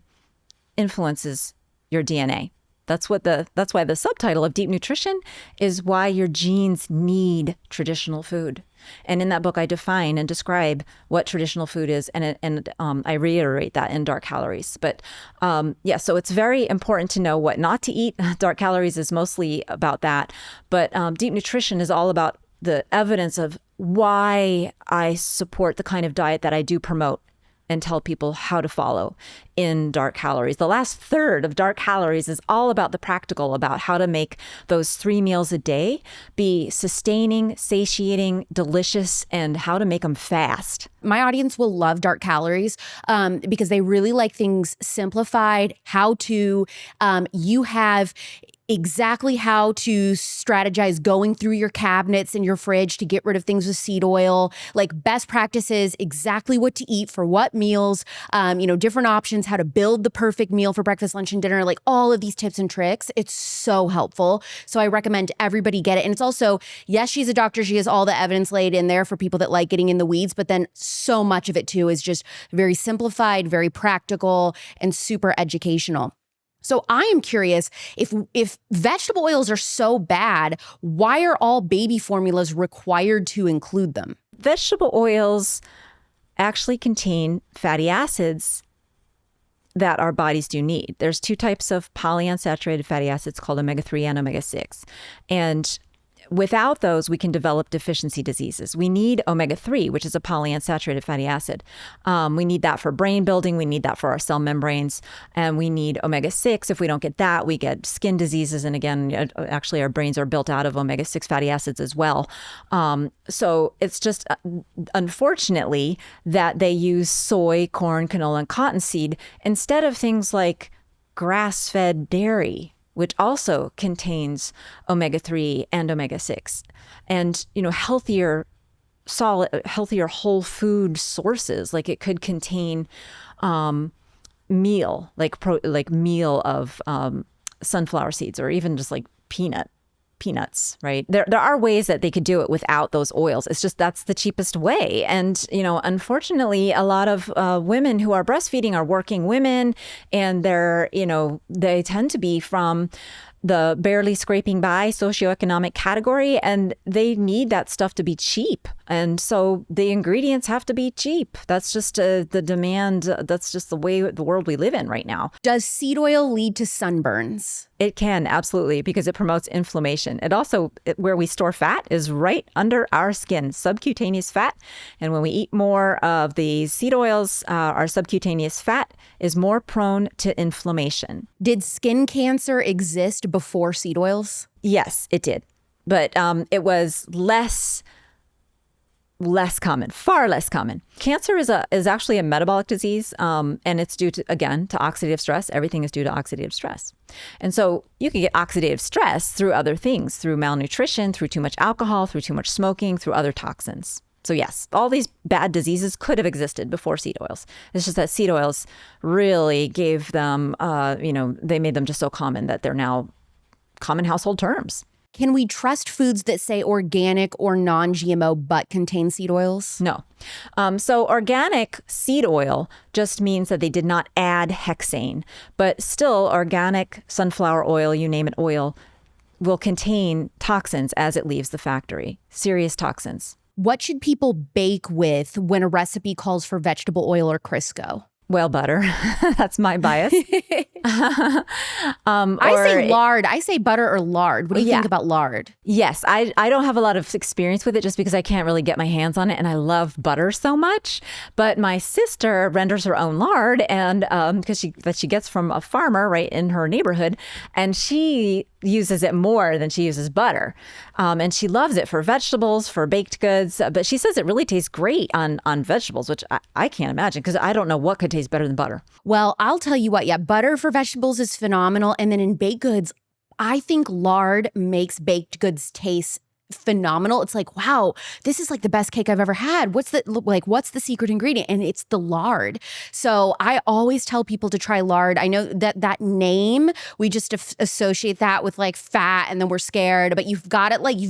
influences your DNA. That's why the subtitle of Deep Nutrition is why your genes need traditional food. And in that book, I define and describe what traditional food is, and I reiterate that in Dark Calories. But so it's very important to know what not to eat. Dark Calories is mostly about that, but Deep Nutrition is all about the evidence of why I support the kind of diet that I do promote and tell people how to follow in Dark Calories. The last third of Dark Calories is all about the practical, about how to make those 3 meals a day be sustaining, satiating, delicious, and how to make them fast. My audience will love Dark Calories because they really like things simplified, how to, you have exactly how to strategize going through your cabinets and your fridge to get rid of things with seed oil, like best practices, exactly what to eat for what meals, different options, how to build the perfect meal for breakfast, lunch, and dinner, like all of these tips and tricks. It's so helpful. So I recommend everybody get it. And it's also, yes, she's a doctor. She has all the evidence laid in there for people that like getting in the weeds, but then so much of it too is just very simplified, very practical, and super educational. So I am curious, if vegetable oils are so bad, why are all baby formulas required to include them? Vegetable oils actually contain fatty acids that our bodies do need. There's 2 types of polyunsaturated fatty acids called omega-3 and omega-6. And without those, we can develop deficiency diseases. We need omega-3, which is a polyunsaturated fatty acid. We need that for brain building. We need that for our cell membranes. And we need omega-6. If we don't get that, we get skin diseases. And again, actually, our brains are built out of omega-6 fatty acids as well. So it's just, unfortunately, that they use soy, corn, canola, and cottonseed instead of things like grass-fed dairy, which also contains omega-3 and omega-6, and healthier whole food sources. Like it could contain meal, like meal of sunflower seeds, or even just like peanuts, right? There are ways that they could do it without those oils. It's just that's the cheapest way. And, unfortunately, a lot of women who are breastfeeding are working women, and they tend to be from the barely scraping by socioeconomic category, and they need that stuff to be cheap. And so the ingredients have to be cheap. That's just the demand. That's just the way the world we live in right now. Does seed oil lead to sunburns? It can, absolutely, because it promotes inflammation. It also, where we store fat is right under our skin, subcutaneous fat. And when we eat more of the seed oils, our subcutaneous fat is more prone to inflammation. Did skin cancer exist before seed oils? Yes, it did. But it was less common, far less common. Cancer is actually a metabolic disease, and it's due to oxidative stress. Everything is due to oxidative stress. And so you can get oxidative stress through other things, through malnutrition, through too much alcohol, through too much smoking, through other toxins. So yes, all these bad diseases could have existed before seed oils. It's just that seed oils really gave them, they made them just so common that they're now common household terms. Can we trust foods that say organic or non-GMO but contain seed oils? No. So organic seed oil just means that they did not add hexane, but still organic sunflower oil, you name it, oil, will contain toxins as it leaves the factory, serious toxins. What should people bake with when a recipe calls for vegetable oil or Crisco? Well, butter. That's my bias. I say lard. I say butter or lard. What do you think about lard? Yes, I don't have a lot of experience with it just because I can't really get my hands on it, and I love butter so much. But my sister renders her own lard, and because she gets from a farmer right in her neighborhood, and she uses it more than she uses butter, and she loves it for vegetables, for baked goods. But she says it really tastes great on vegetables, which I can't imagine because I don't know what could taste better than butter. Well, I'll tell you what. Yeah, butter for vegetables is phenomenal, and then in baked goods, I think lard makes baked goods taste phenomenal. It's like, wow, this is like the best cake I've ever had. What's the secret ingredient? And it's the lard. So I always tell people to try lard. I know that name, we just associate that with like fat and then we're scared, but you've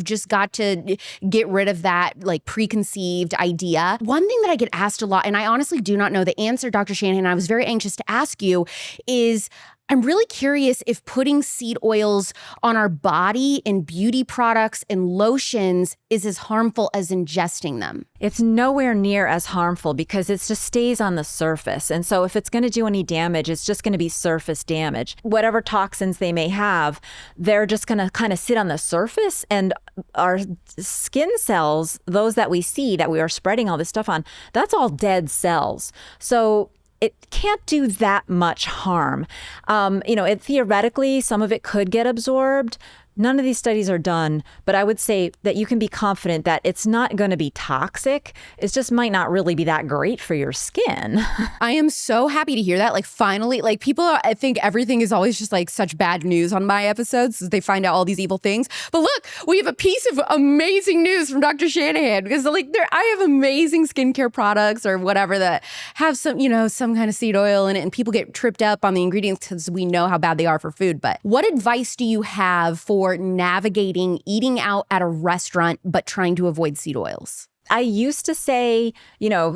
just got to get rid of that like preconceived idea. One thing that I get asked a lot, and I honestly do not know the answer, Dr. Shanahan, I was very anxious to ask you, is I'm really curious if putting seed oils on our body in beauty products and lotions is as harmful as ingesting them. It's nowhere near as harmful because it just stays on the surface. And so if it's going to do any damage, it's just going to be surface damage. Whatever toxins they may have, they're just going to kind of sit on the surface, and our skin cells, those that we see that we are spreading all this stuff on, that's all dead cells. So it can't do that much harm. Theoretically, some of it could get absorbed. None of these studies are done, but I would say that you can be confident that it's not going to be toxic. It just might not really be that great for your skin. I am so happy to hear that. Like finally, like I think everything is always just like such bad news on my episodes as they find out all these evil things. But look, we have a piece of amazing news from Dr. Shanahan because I have amazing skincare products or whatever that have some kind of seed oil in it, and people get tripped up on the ingredients because we know how bad they are for food. But what advice do you have for navigating eating out at a restaurant but trying to avoid seed oils? I used to say,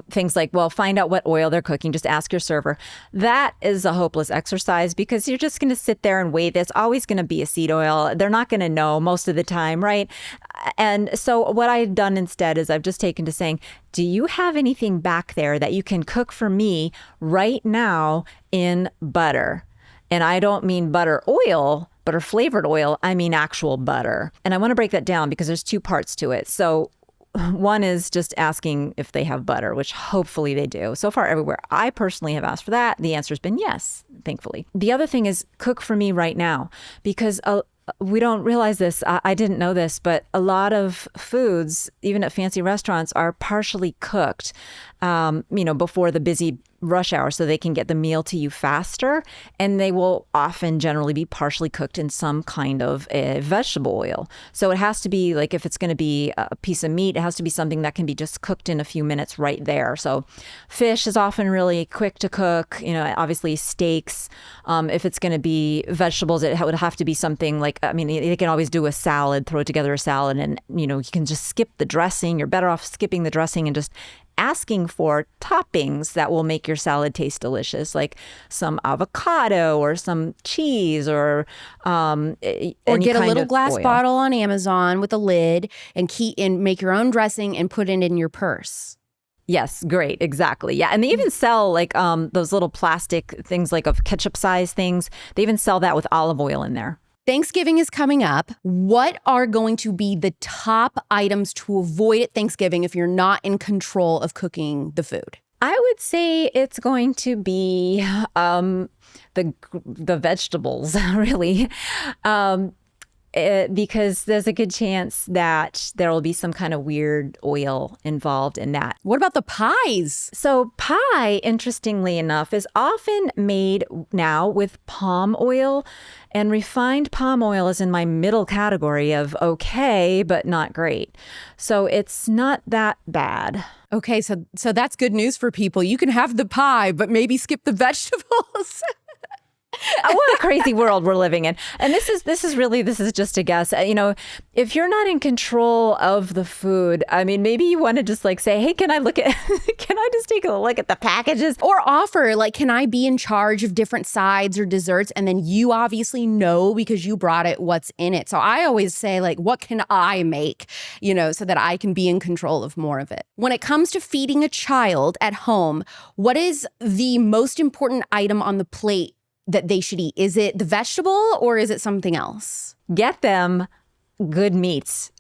things like, well, find out what oil they're cooking. Just ask your server. That is a hopeless exercise because you're just going to sit there and wait. There's always going to be a seed oil. They're not going to know most of the time, right? And so what I've done instead is I've just taken to saying, do you have anything back there that you can cook for me right now in butter? And I don't mean butter oil, butter flavored oil. I mean actual butter. And I want to break that down because there's two parts to it. So one is just asking if they have butter, which hopefully they do. So far, everywhere I personally have asked for that, the answer has been yes, thankfully. The other thing is cook for me right now, because we don't realize this. I didn't know this, but a lot of foods, even at fancy restaurants, are partially cooked, before the busy rush hour so they can get the meal to you faster. And they will often generally be partially cooked in some kind of a vegetable oil. So it has to be like, if it's going to be a piece of meat, it has to be something that can be just cooked in a few minutes right there. So fish is often really quick to cook, obviously steaks. If it's going to be vegetables, it would have to be something like, they can always do a salad, throw together a salad, and, you can just skip the dressing. You're better off skipping the dressing and just asking for toppings that will make your salad taste delicious, like some avocado or some cheese or get a little glass bottle on Amazon with a lid and make your own dressing and put it in your purse. Yes, great, exactly. Yeah, and they even sell like those little plastic things, like of ketchup size things. They even sell that with olive oil in there. Thanksgiving is coming up. What are going to be the top items to avoid at Thanksgiving if you're not in control of cooking the food? I would say it's going to be the vegetables, really. because there's a good chance that there will be some kind of weird oil involved in that. What about the pies? So pie, interestingly enough, is often made now with palm oil, and refined palm oil is in my middle category of okay, but not great. So it's not that bad. Okay, so that's good news for people. You can have the pie, but maybe skip the vegetables. What a crazy world we're living in. And this is just a guess. If you're not in control of the food, I mean, maybe you want to just like say, hey, can I just take a look at the packages? Or offer, like, can I be in charge of different sides or desserts? And then you obviously know because you brought it what's in it. So I always say, like, what can I make, so that I can be in control of more of it. When it comes to feeding a child at home, what is the most important item on the plate that they should eat? Is it the vegetable or is it something else? Get them good meats,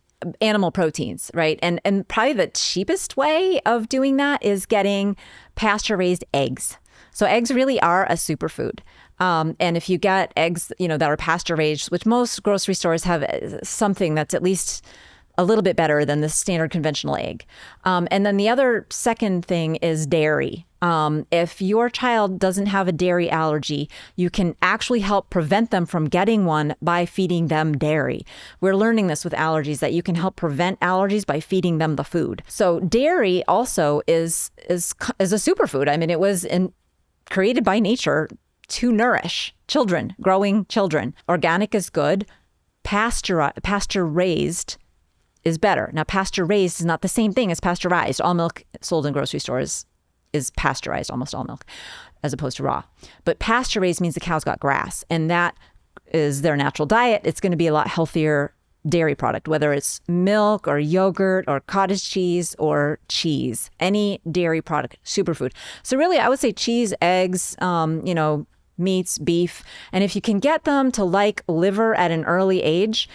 animal proteins, right? And probably the cheapest way of doing that is getting pasture-raised eggs. So eggs really are a superfood. And if you get eggs, that are pasture-raised, which most grocery stores have something that's at least a little bit better than the standard conventional egg. And then the other second thing is dairy. If your child doesn't have a dairy allergy, you can actually help prevent them from getting one by feeding them dairy. We're learning this with allergies, that you can help prevent allergies by feeding them the food. So dairy also is a superfood. I mean, it was created by nature to nourish children, growing children. Organic is good. Pasture-raised is better. Now, pasture-raised is not the same thing as pasteurized. All milk sold in grocery stores is pasteurized, almost all milk, as opposed to raw. But pasture-raised means the cow's got grass, and that is their natural diet. It's going to be a lot healthier dairy product, whether it's milk or yogurt or cottage cheese or cheese. Any dairy product, superfood. So really, I would say cheese, eggs, meats, beef. And if you can get them to like liver at an early age,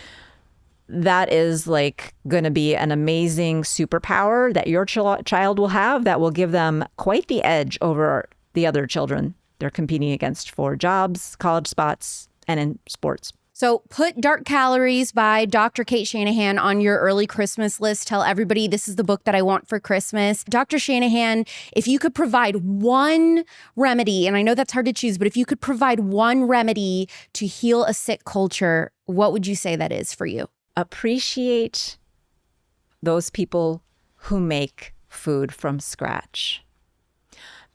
that is like going to be an amazing superpower that your child will have that will give them quite the edge over the other children they're competing against for jobs, college spots, and in sports. So put Dark Calories by Dr. Cate Shanahan on your early Christmas list. Tell everybody this is the book that I want for Christmas. Dr. Shanahan, if you could provide one remedy, and I know that's hard to choose, but if you could provide one remedy to heal a sick culture, what would you say that is for you? Appreciate those people who make food from scratch.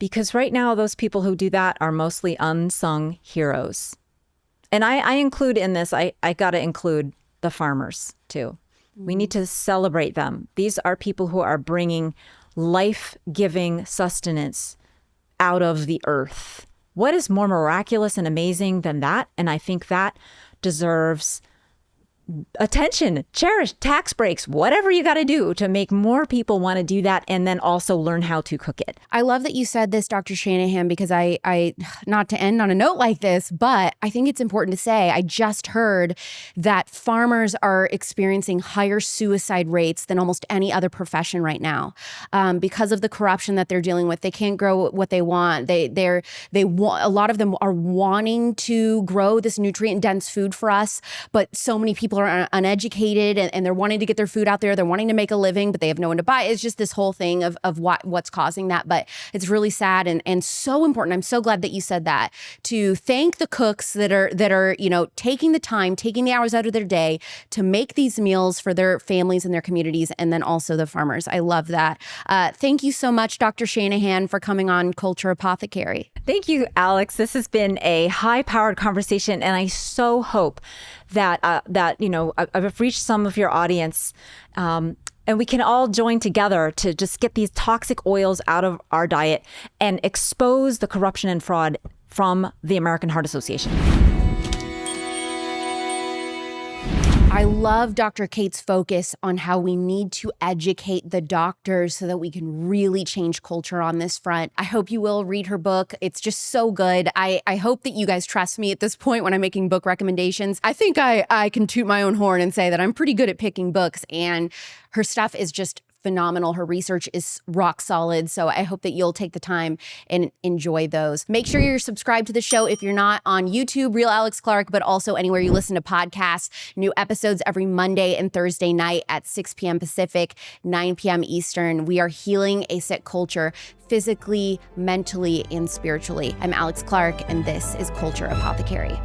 Because right now, those people who do that are mostly unsung heroes. And I include in this, I got to include the farmers too. We need to celebrate them. These are people who are bringing life-giving sustenance out of the earth. What is more miraculous and amazing than that? And I think that deserves attention, cherish, tax breaks, whatever you got to do to make more people want to do that, and then also learn how to cook it. I love that you said this, Dr. Shanahan, because I not to end on a note like this, but I think it's important to say, I just heard that farmers are experiencing higher suicide rates than almost any other profession right now, because of the corruption that they're dealing with. They can't grow what they want. A lot of them are wanting to grow this nutrient-dense food for us, but so many people are uneducated and they're wanting to get their food out there. They're wanting to make a living, but they have no one to buy. It's just this whole thing of what's causing that. But it's really sad and so important. I'm so glad that you said that, to thank the cooks that are taking the time, taking the hours out of their day to make these meals for their families and their communities, and then also the farmers. I love that. Thank you so much, Dr. Shanahan, for coming on Culture Apothecary. Thank you, Alex. This has been a high-powered conversation, and I so hope that I've reached some of your audience, and we can all join together to just get these toxic oils out of our diet and expose the corruption and fraud from the American Heart Association. I love Dr. Cate's focus on how we need to educate the doctors so that we can really change culture on this front. I hope you will read her book. It's just so good. I hope that you guys trust me at this point when I'm making book recommendations. I think I can toot my own horn and say that I'm pretty good at picking books, and her stuff is just phenomenal. Her research is rock solid. So I hope that you'll take the time and enjoy those. Make sure you're subscribed to the show if you're not on YouTube, Real Alex Clark, but also anywhere you listen to podcasts. New episodes every Monday and Thursday night at 6 p.m. Pacific, 9 p.m. Eastern. We are healing a sick culture physically, mentally, and spiritually. I'm Alex Clark, and this is Culture Apothecary.